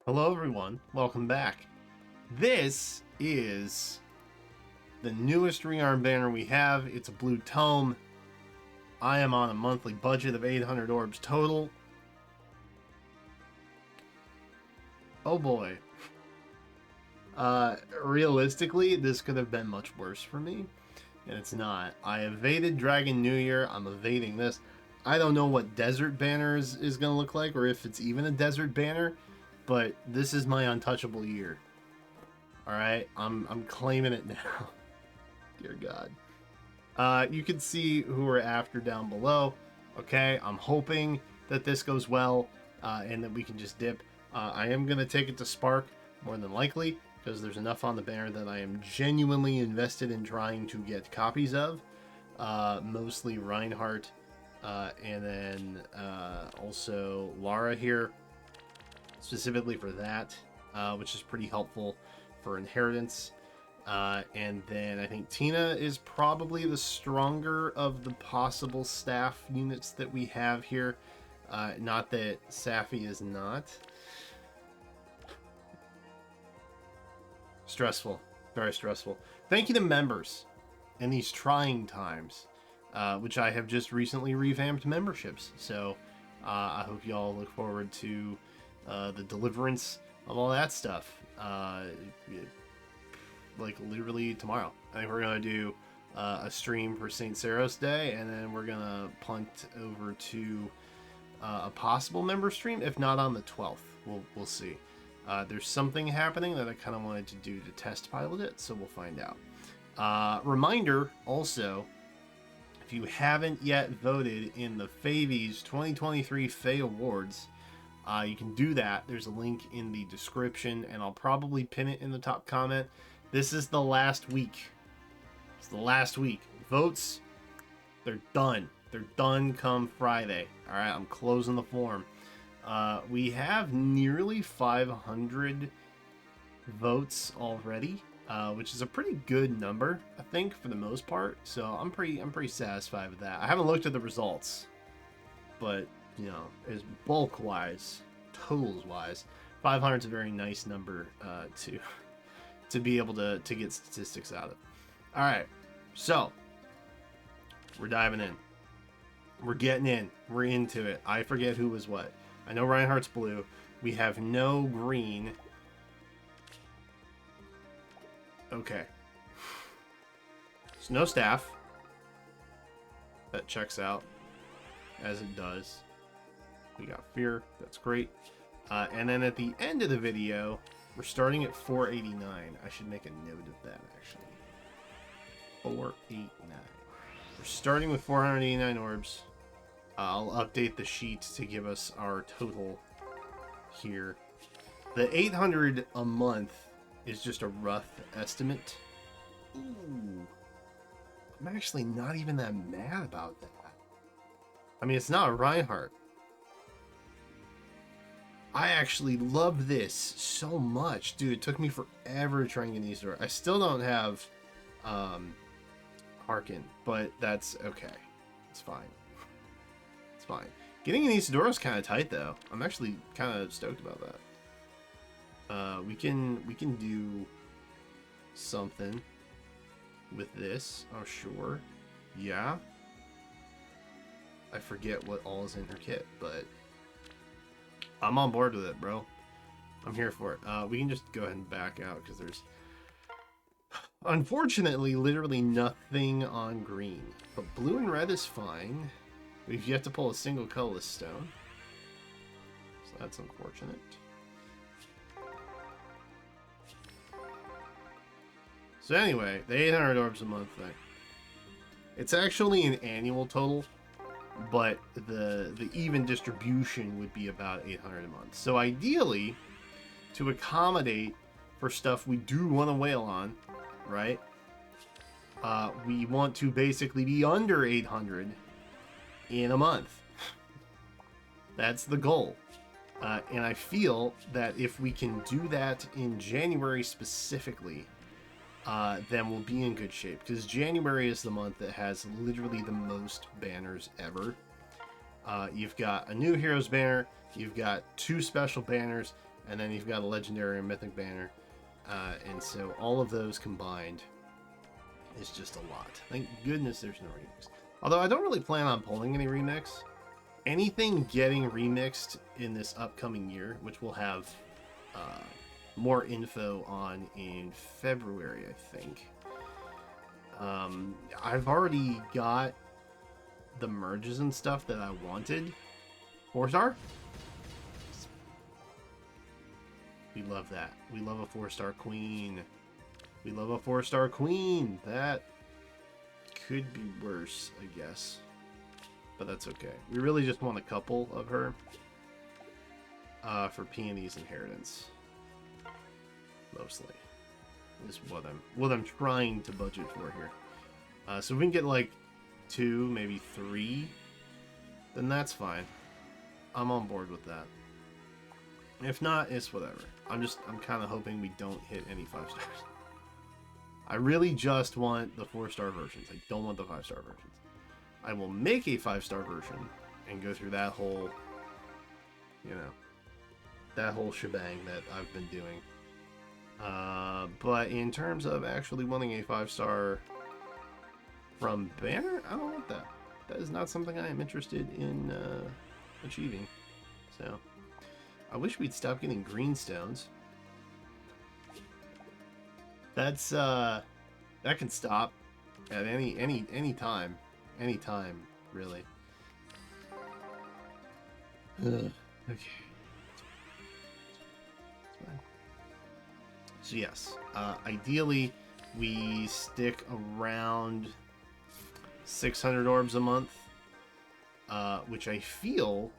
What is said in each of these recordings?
Hello everyone, welcome back. This is the newest Rearmed banner we have. It's a blue tome. I am on a monthly budget of 800 orbs total. Oh boy. Realistically, this could have been much worse for me, and it's not. I evaded Dragon New Year. I'm evading this. I don't know what desert banner is going to look like, or if it's even a desert banner, but this is my untouchable year. Alright, I'm claiming it now. Dear God. You can see who we're after down below. Okay, I'm hoping that this goes well, and that we can just dip. I am going to take it to Spark, more than likely, because there's enough on the banner that I am genuinely invested in trying to get copies of. Mostly Reinhardt, and then also Lara here, specifically for that, which is pretty helpful for inheritance. And then I think Tina is probably the stronger of the possible staff units that we have here. Not that Safi is not. Stressful. Very stressful. Thank you to members in these trying times, which I have just recently revamped memberships. So I hope you all look forward to the deliverance of all that stuff. Like literally tomorrow. I think we're gonna do a stream for St. Saros Day, and then we're gonna punt over to a possible member stream, if not on the 12th. We'll see. There's something happening that I kind of wanted to do to test pilot it, so we'll find out. Reminder also, if you haven't yet voted in the FEH 2023 FEH Awards, you can do that. There's a link in the description, and I'll probably pin it in the top comment. This is the last week. It's the last week. Votes, they're done. They're done come Friday. All right, I'm closing the form. We have nearly 500 votes already, which is a pretty good number, I think, for the most part. So I'm pretty satisfied with that. I haven't looked at the results, but you know, as bulk wise, totals wise, 500 is a very nice number to be able to get statistics out of. All right, so we're diving in. We're getting in. We're into it. I forget who was what. I know Reinhardt's blue. We have no green. Okay. There's no staff. That checks out, as it does. We got fear. That's great. And then at the end of the video, we're starting at 489. I should make a note of that, actually. 489. We're starting with 489 orbs. I'll update the sheet to give us our total here. The 800 a month is just a rough estimate. Ooh. I'm actually not even that mad about that. I mean, it's not a Reinhardt. I actually love this so much. Dude, it took me forever to try and get these doors. I still don't have Harkin, but that's okay. It's fine. It's fine. Getting an Isidora is kind of tight, though. I'm actually kind of stoked about that. We can do something with this. Oh, sure. Yeah. I forget what all is in her kit, but I'm on board with it, bro. I'm here for it. We can just go ahead and back out because there's, unfortunately, literally nothing on green. But blue and red is fine. We've yet to pull a single colorless stone, so that's unfortunate. So anyway, the 800 orbs a month thing. It's actually an annual total, but the even distribution would be about 800 a month. So ideally, to accommodate for stuff we do want to whale on, right? We want to basically be under 800 in a month. That's the goal. And I feel that if we can do that in January specifically, then we'll be in good shape, because January is the month that has literally the most banners ever. You've got a new heroes banner, you've got 2 special banners, and then you've got a legendary and mythic banner, and so all of those combined is just a lot. Thank goodness there's no remix. Although I don't really plan on pulling any remix. Anything getting remixed in this upcoming year, which we'll have more info on in February, I think. I've already got the merges and stuff that I wanted. 4-star? We love that. We love a 4-star queen. We love a 4-star queen. That could be worse, I guess. But that's okay. We really just want a couple of her for Peony's inheritance. Mostly. Is what I'm trying to budget for here. So if we can get like 2, maybe 3, then that's fine. I'm on board with that. If not, it's whatever. I'm kind of hoping we don't hit any 5 stars. I really just want the 4-star versions. I don't want the 5-star versions. I will make a 5-star version and go through that whole, that whole shebang that I've been doing. But in terms of actually wanting a 5-star from banner, I don't want that. That is not something I am interested in achieving. So I wish we'd stop getting green stones. That's that can stop at any time. Anytime, really. Okay. So yes, ideally we stick around 600 orbs a month, which I feel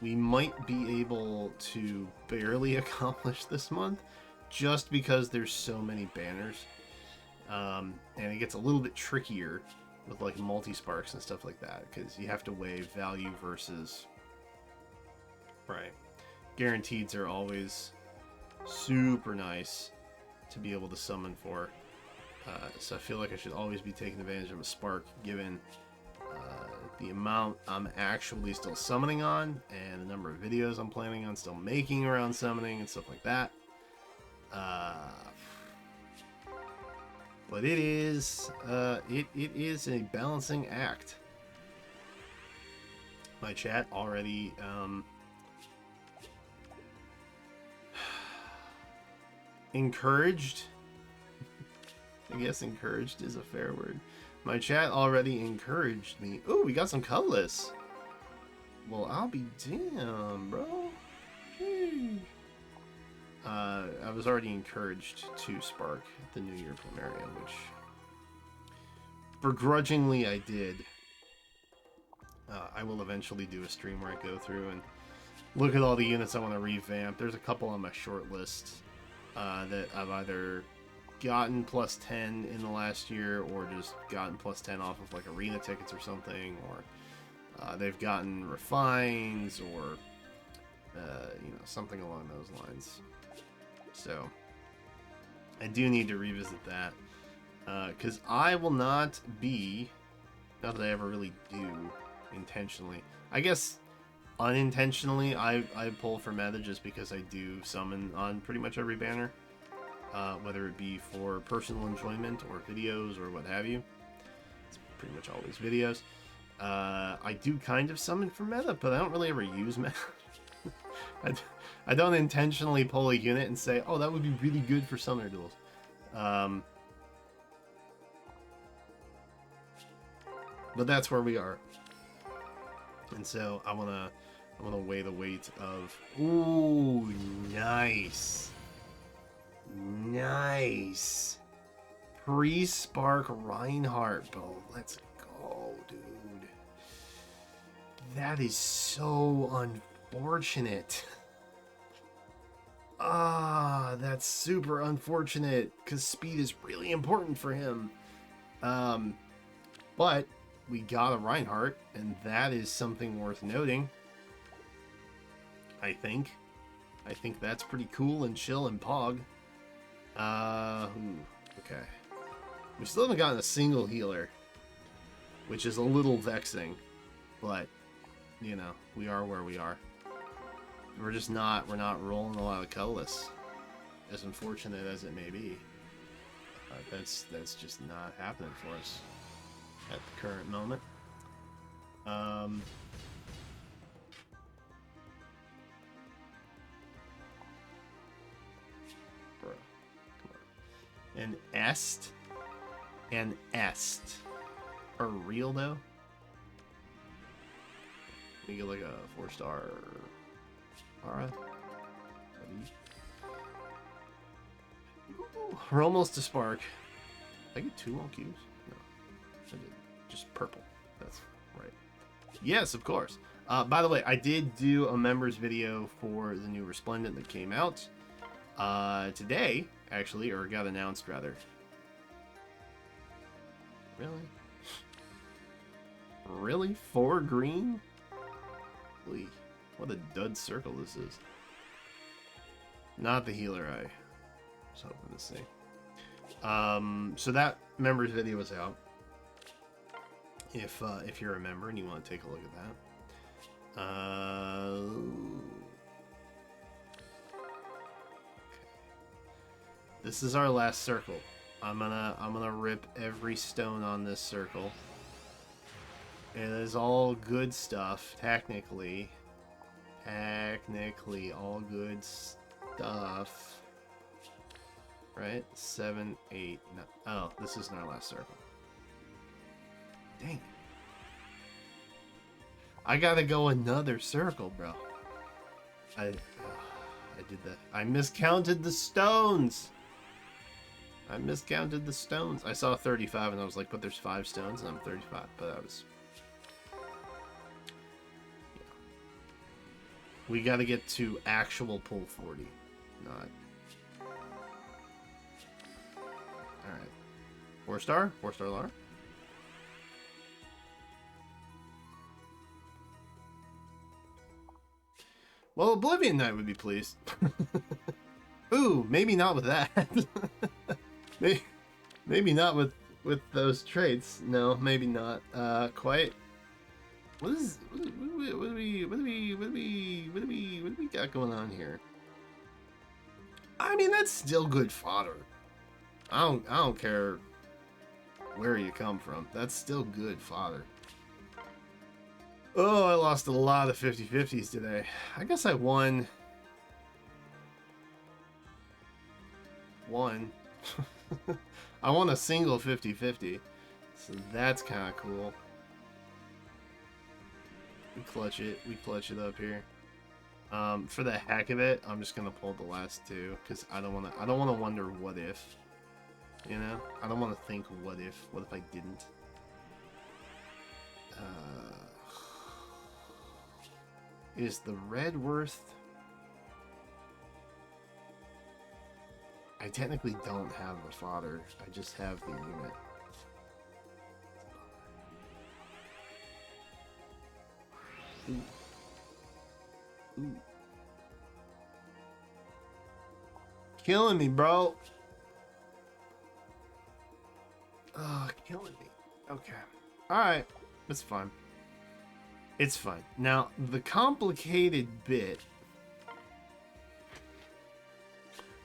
we might be able to barely accomplish this month, just because there's so many banners, and it gets a little bit trickier with like multi-sparks and stuff like that, because you have to weigh value versus guaranteeds are always super nice to be able to summon for, so I feel like I should always be taking advantage of a spark given the amount I'm actually still summoning on and the number of videos I'm planning on still making around summoning and stuff like that. But it is a balancing act. My chat already encouraged. I guess encouraged is a fair word. My chat already encouraged me. Ooh, we got some colorless. Well, I'll be damned, bro. Hey. I was already encouraged to spark the New Year Primaria, which begrudgingly I did. I will eventually do a stream where I go through and look at all the units I want to revamp. There's a couple on my short list that I've either gotten plus 10 in the last year or just gotten plus 10 off of like arena tickets or something, or they've gotten refines or something along those lines. So I do need to revisit that, because I will not that I ever really do intentionally. I guess unintentionally I pull for meta just because I do summon on pretty much every banner, whether it be for personal enjoyment or videos or what have you. It's pretty much always videos. I do kind of summon for meta, but I don't really ever use meta. I don't intentionally pull a unit and say, oh, that would be really good for summoner duels. But that's where we are. And so I wanna weigh the weight of, ooh, nice. Nice. Pre-spark Reinhardt, bro. Let's go, dude. That is so unfortunate. That's super unfortunate, because speed is really important for him. But we got a Reinhardt, and that is something worth noting. I think that's pretty cool and chill and pog. Okay. We still haven't gotten a single healer, which is a little vexing, but we are where we are. we're just not rolling a lot of colorless, as unfortunate as it may be. That's just not happening for us at the current moment. Bruh, come on. An est. Are real though? We get like a 4-star. Alright. We're almost to spark. Did I get 2 on cues? No. I did. Just purple. That's right. Yes, of course. By the way, I did do a members video for the new Resplendent that came out today, actually, or got announced rather. Really? Really? 4 green? Holy, what a dud circle this is. Not the healer I was hoping to see. So that members video was out. If you're a member and you want to take a look at that. Okay. This is our last circle. I'm gonna rip every stone on this circle. It is all good stuff, technically. Technically, all good stuff. Right? 7, 8, 9. Oh, this isn't our last circle. Dang. I gotta go another circle, bro. I did that. I miscounted the stones. I miscounted the stones. I saw 35 and I was like, but there's 5 stones and I'm 35. But I was... Yeah. We gotta get to actual pull 40. Not... Alright. 4-star? 4-star Lar? Well, Oblivion Knight would be pleased. Ooh, maybe not with that. maybe not with those traits. No, maybe not. Quite. What do we got going on here? I mean, that's still good fodder. I don't care where you come from. That's still good fodder. Oh, I lost a lot of 50-50s today. I guess I won one. I won a single 50-50. So that's kind of cool. We clutch it up here. For the heck of it, I'm just gonna pull the last 2 because I don't wanna wonder what if. You know? I don't wanna think what if I didn't. Is the red worth... I technically don't have the fodder. I just have the unit. Ooh. Ooh. Killing me, bro. Oh, killing me. Okay. Alright. It's fine. It's fine. Now, the complicated bit...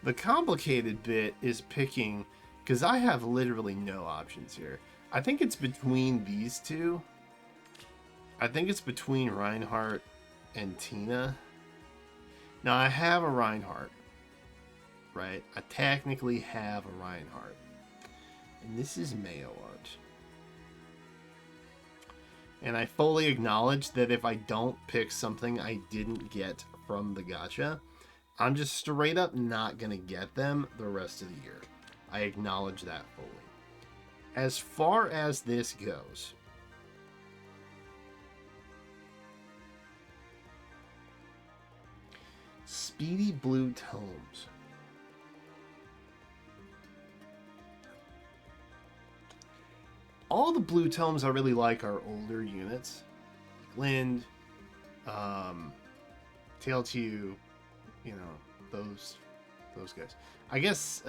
The complicated bit is picking... Because I have literally no options here. I think it's between these two. I think it's between Reinhardt and Tina. Now, I have a Reinhardt. Right? I technically have a Reinhardt. And this is Mayo art. And I fully acknowledge that if I don't pick something I didn't get from the gacha, I'm just straight up not going to get them the rest of the year. I acknowledge that fully. As far as this goes, Speedy Blue Tomes. All the blue tomes I really like are older units. Like Lind, TLTU, you know, those guys. I guess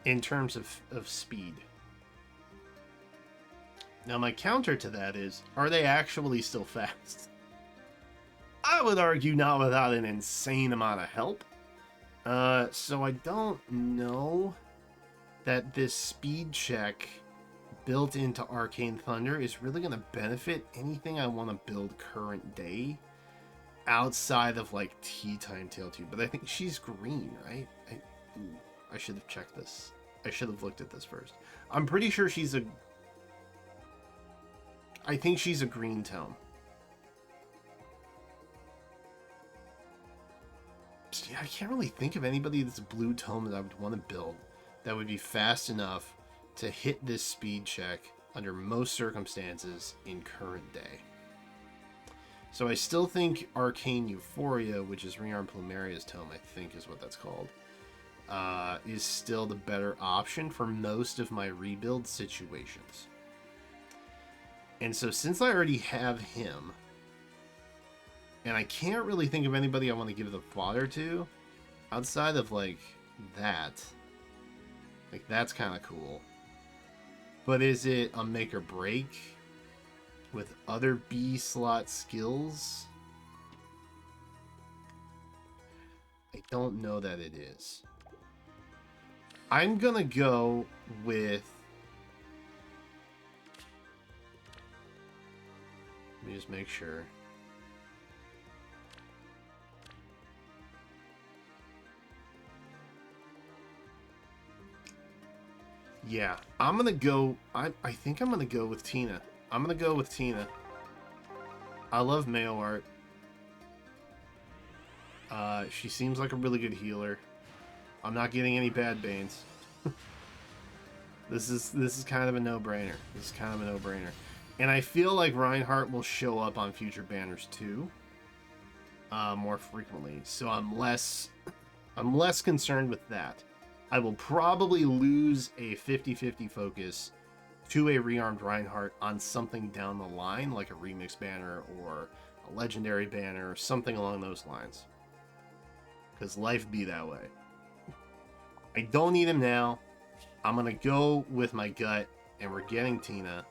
in terms of speed. Now my counter to that is, are they actually still fast? I would argue not without an insane amount of help. So I don't know that this speed check built into Arcane Thunder is really going to benefit anything I want to build current day outside of like Tea-Time Tail 2. But I think she's green, right? I should have checked this. I should have looked at this first. I'm pretty sure she's I think she's a green tome. Yeah, I can't really think of anybody that's a blue tome that I would want to build that would be fast enough to hit this speed check under most circumstances in current day. So I still think Arcane Euphoria, which is Rearmed Plumeria's tome, I think is what that's called, is still the better option for most of my rebuild situations. And so since I already have him, and I can't really think of anybody I want to give the fodder to outside of like that. Like that's kind of cool. But is it a make or break with other B slot skills? I don't know that it is. I'm gonna go with... Let me just make sure. Yeah, I'm gonna go... I think I'm gonna go with Tina. I'm gonna go with Tina. I love Mayo Art. She seems like a really good healer. I'm not getting any bad Banes. This is kind of a no-brainer. This is kind of a no-brainer. And I feel like Reinhardt will show up on future banners too. More frequently. So I'm less concerned with that. I will probably lose a 50-50 focus to a rearmed Reinhardt on something down the line, like a remix banner or a legendary banner or something along those lines. Because life be that way. I don't need him now. I'm going to go with my gut, and we're getting Tina.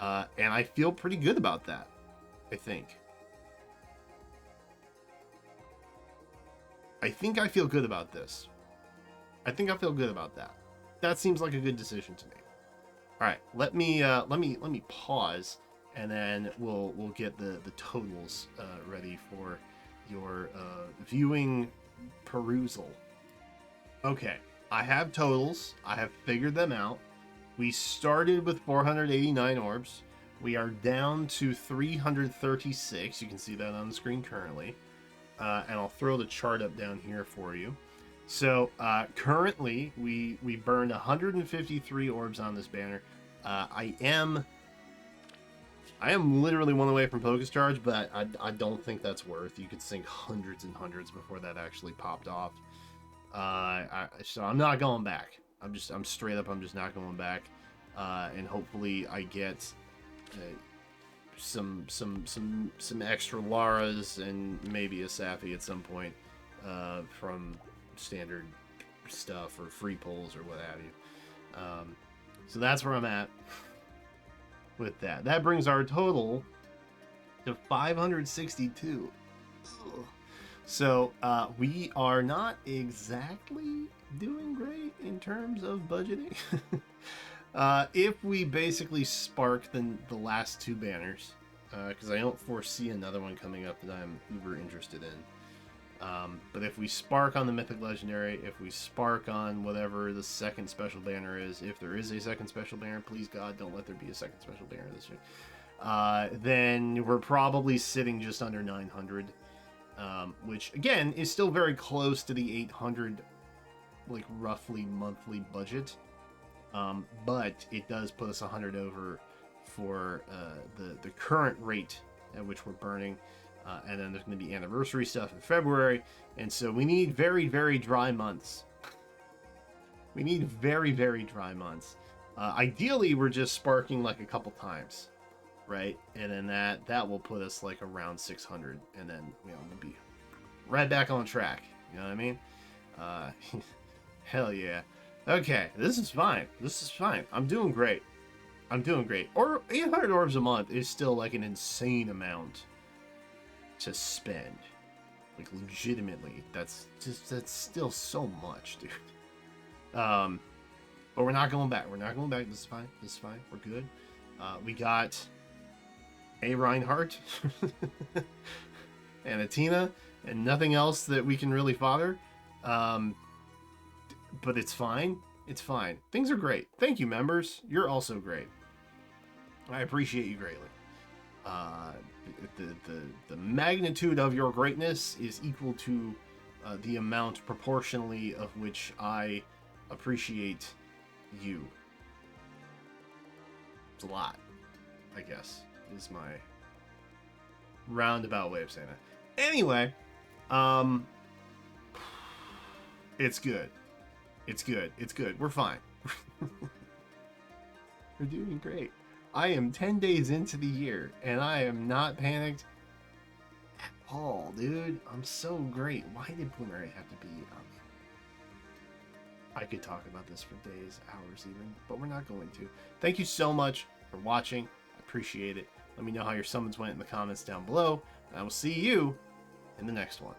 And I feel pretty good about that, I think. I think I feel good about this. I think I feel good about that. That seems like a good decision to me. All right, let me pause, and then we'll get the totals ready for your viewing perusal. Okay, I have totals. I have figured them out. We started with 489 orbs. We are down to 336. You can see that on the screen currently. And I'll throw the chart up down here for you. So currently, we burned 153 orbs on this banner. I am literally one away from Focus Charge, but I don't think that's worth. You could sink hundreds and hundreds before that actually popped off. So I'm not going back. I'm straight up. I'm just not going back. And hopefully I get some extra Laras and maybe a Safi at some point from standard stuff or free pulls or what have you. So that's where I'm at with that. That brings our total to 562. Ugh. So we are not exactly doing great in terms of budgeting. If we basically spark the last two banners, because I don't foresee another one coming up that I'm uber interested in. But if we spark on the Mythic Legendary, if we spark on whatever the second special banner is, if there is a second special banner, please God, don't let there be a second special banner this year, then we're probably sitting just under 900, which, again, is still very close to the 800, like, roughly monthly budget, but it does put us 100 over for the current rate at which we're burning. And then there's going to be anniversary stuff in February. And so we need very, very dry months. We need very, very dry months. Ideally, we're just sparking like a couple times, right? And then that will put us like around 600. And then, we'll be right back on track. You know what I mean? Hell yeah. Okay, this is fine. This is fine. I'm doing great. I'm doing great. Or 800 orbs a month is still like an insane amount to spend. Like, legitimately, that's still so much, dude. But we're not going back. We're not going back. This is fine. This is fine. We're good. We got a Reinhardt and a Tina and nothing else that we can really fodder. But it's fine. It's fine. Things are great. Thank you, members. You're also great. I appreciate you greatly. The magnitude of your greatness is equal to the amount proportionally of which I appreciate you. It's a lot, I guess, is my roundabout way of saying that. Anyway, it's good. It's good. It's good. We're fine. We're doing great. I am 10 days into the year, and I am not panicked at all, dude. I'm so great. Why did Boomerang have to be I could talk about this for days, hours even, but we're not going to. Thank you so much for watching. I appreciate it. Let me know how your summons went in the comments down below, and I will see you in the next one.